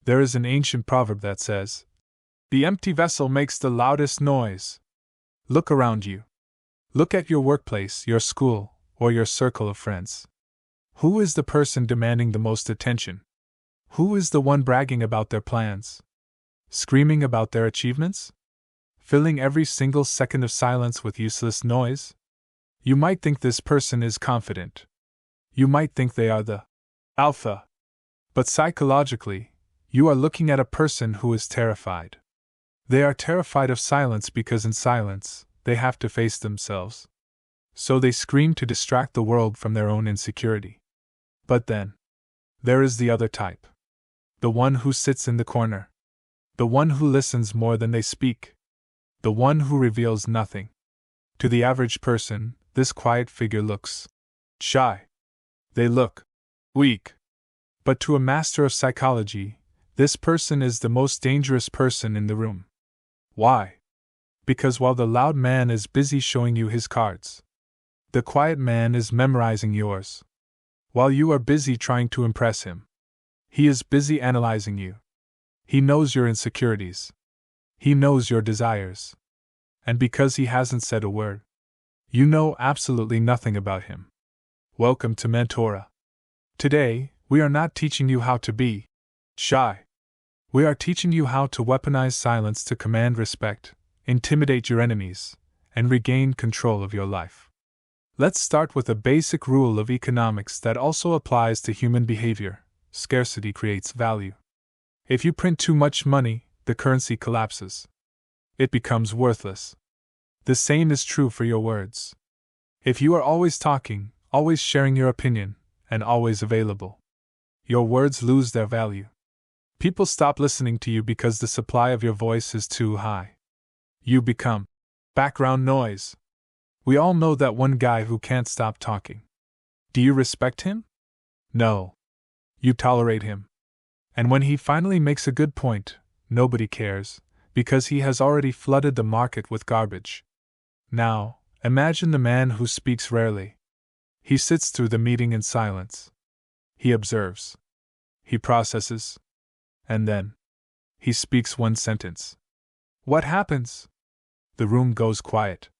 There is an ancient proverb that says, "The empty vessel makes the loudest noise." Look around you. Look at your workplace, your school, or your circle of friends. Who is the person demanding the most attention? Who is the one bragging about their plans? Screaming about their achievements? Filling every single second of silence with useless noise? You might think this person is confident. You might think they are the alpha. But psychologically, you are looking at a person who is terrified. They are terrified of silence because in silence, they have to face themselves. So they scream to distract the world from their own insecurity. But then, there is the other type. The one who sits in the corner. The one who listens more than they speak. The one who reveals nothing. To the average person, this quiet figure looks shy. They look weak. But to a master of psychology, this person is the most dangerous person in the room. Why? Because while the loud man is busy showing you his cards, the quiet man is memorizing yours. While you are busy trying to impress him, he is busy analyzing you. He knows your insecurities. He knows your desires. And because he hasn't said a word, you know absolutely nothing about him. Welcome to Mentora. Today, we are not teaching you how to be shy. We are teaching you how to weaponize silence to command respect, intimidate your enemies, and regain control of your life. Let's start with a basic rule of economics that also applies to human behavior: scarcity creates value. If you print too much money, the currency collapses. It becomes worthless. The same is true for your words. If you are always talking, always sharing your opinion, and always available, your words lose their value. People stop listening to you because the supply of your voice is too high. You become background noise. We all know that one guy who can't stop talking. Do you respect him? No. You tolerate him. And when he finally makes a good point, nobody cares, because he has already flooded the market with garbage. Now, imagine the man who speaks rarely. He sits through the meeting in silence. He observes. He processes. And then, he speaks one sentence. What happens? The room goes quiet.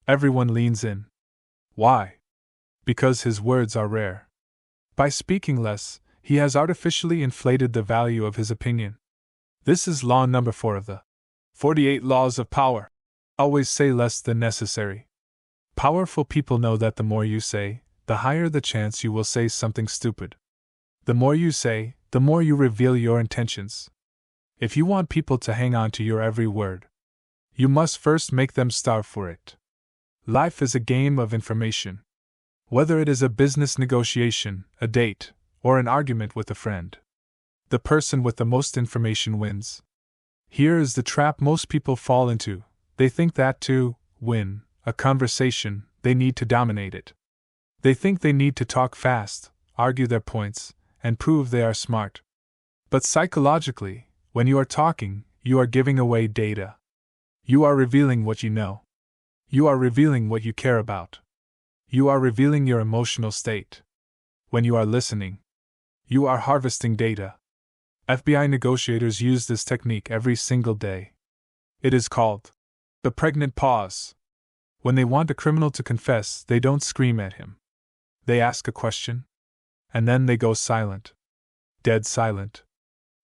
Everyone leans in. Why? Because his words are rare. By speaking less, he has artificially inflated the value of his opinion. This is law number 4 of the 48 Laws of Power. Always say less than necessary. Powerful people know that the more you say, the higher the chance you will say something stupid. The more you say, the more you reveal your intentions. If you want people to hang on to your every word, you must first make them starve for it. Life is a game of information. Whether it is a business negotiation, a date, or an argument with a friend, the person with the most information wins. Here is the trap most people fall into. They think that to win a conversation, they need to dominate it. They think they need to talk fast, argue their points, and prove they are smart. But psychologically, when you are talking, you are giving away data. You are revealing what you know. You are revealing what you care about. You are revealing your emotional state. When you are listening, you are harvesting data. FBI negotiators use this technique every single day. It is called the pregnant pause. When they want a criminal to confess, they don't scream at him. They ask a question, and then they go silent. Dead silent.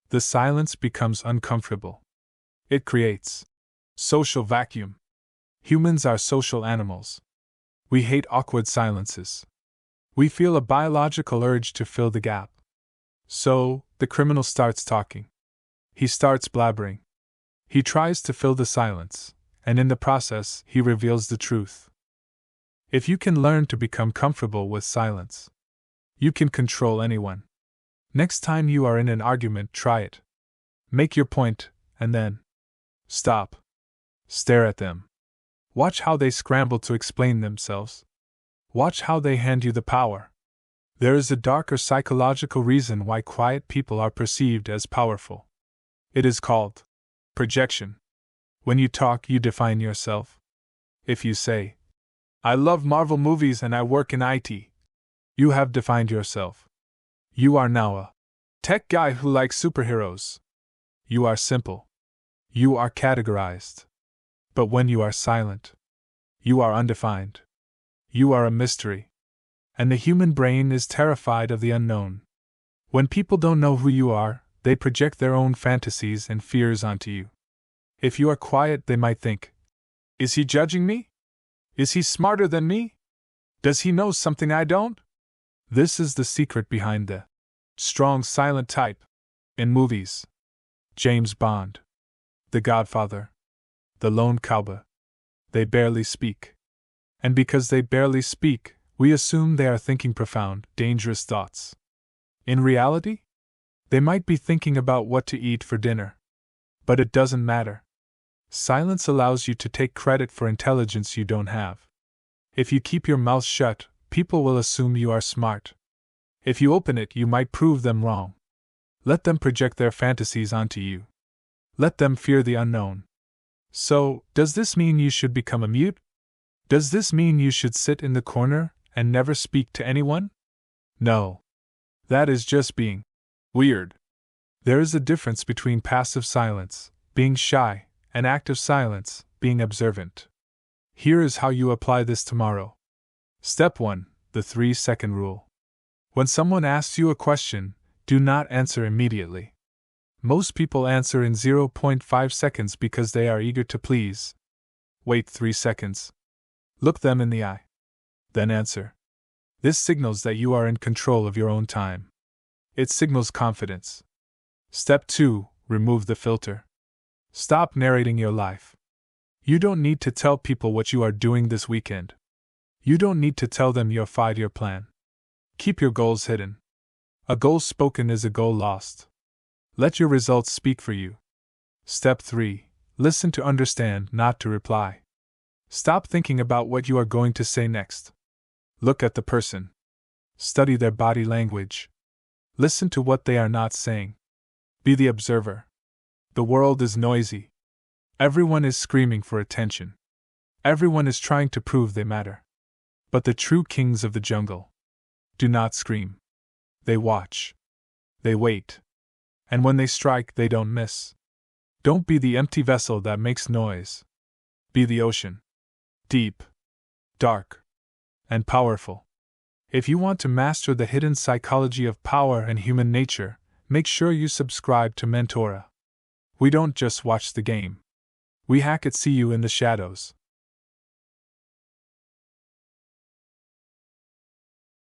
The silence becomes uncomfortable. It creates social vacuum. Humans are social animals. We hate awkward silences. We feel a biological urge to fill the gap. So, the criminal starts talking. He starts blabbering. He tries to fill the silence, and in the process, he reveals the truth. If you can learn to become comfortable with silence, you can control anyone. Next time you are in an argument, try it. Make your point, and then stop. Stare at them. Watch how they scramble to explain themselves. Watch how they hand you the power. There is a darker psychological reason why quiet people are perceived as powerful. It is called projection. When you talk, you define yourself. If you say, "I love Marvel movies and I work in IT," you have defined yourself. You are now a Tech guy who likes superheroes. You are simple. You are categorized. But when you are silent, you are undefined. You are a mystery. And the human brain is terrified of the unknown. When people don't know who you are, they project their own fantasies and fears onto you. If you are quiet, they might think, is he judging me? Is he smarter than me? Does he know something I don't? This is the secret behind the strong silent type. In movies, James Bond, The Godfather, The Lone Cowboy, they barely speak. And because they barely speak, we assume they are thinking profound, dangerous thoughts. In reality, they might be thinking about what to eat for dinner. But it doesn't matter. Silence allows you to take credit for intelligence you don't have. If you keep your mouth shut, people will assume you are smart. If you open it, you might prove them wrong. Let them project their fantasies onto you. Let them fear the unknown. So, does this mean you should become a mute? Does this mean you should sit in the corner and never speak to anyone? No. That is just being weird. There is a difference between passive silence, being shy, and active silence, being observant. Here is how you apply this tomorrow. Step 1, the 3-second rule. When someone asks you a question, do not answer immediately. Most people answer in 0.5 seconds because they are eager to please. Wait 3 seconds. Look them in the eye. Then answer. This signals that you are in control of your own time. It signals confidence. Step 2, remove the filter. Stop narrating your life. You don't need to tell people what you are doing this weekend. You don't need to tell them your 5-year plan. Keep your goals hidden. A goal spoken is a goal lost. Let your results speak for you. Step 3, listen to understand, not to reply. Stop thinking about what you are going to say next. Look at the person. Study their body language. Listen to what they are not saying. Be the observer. The world is noisy. Everyone is screaming for attention. Everyone is trying to prove they matter. But the true kings of the jungle do not scream. They watch. They wait. And when they strike, they don't miss. Don't be the empty vessel that makes noise. Be the ocean. Deep, dark, and powerful. If you want to master the hidden psychology of power and human nature, make sure you subscribe to Mentora. We don't just watch the game. We hack it. See you in the shadows.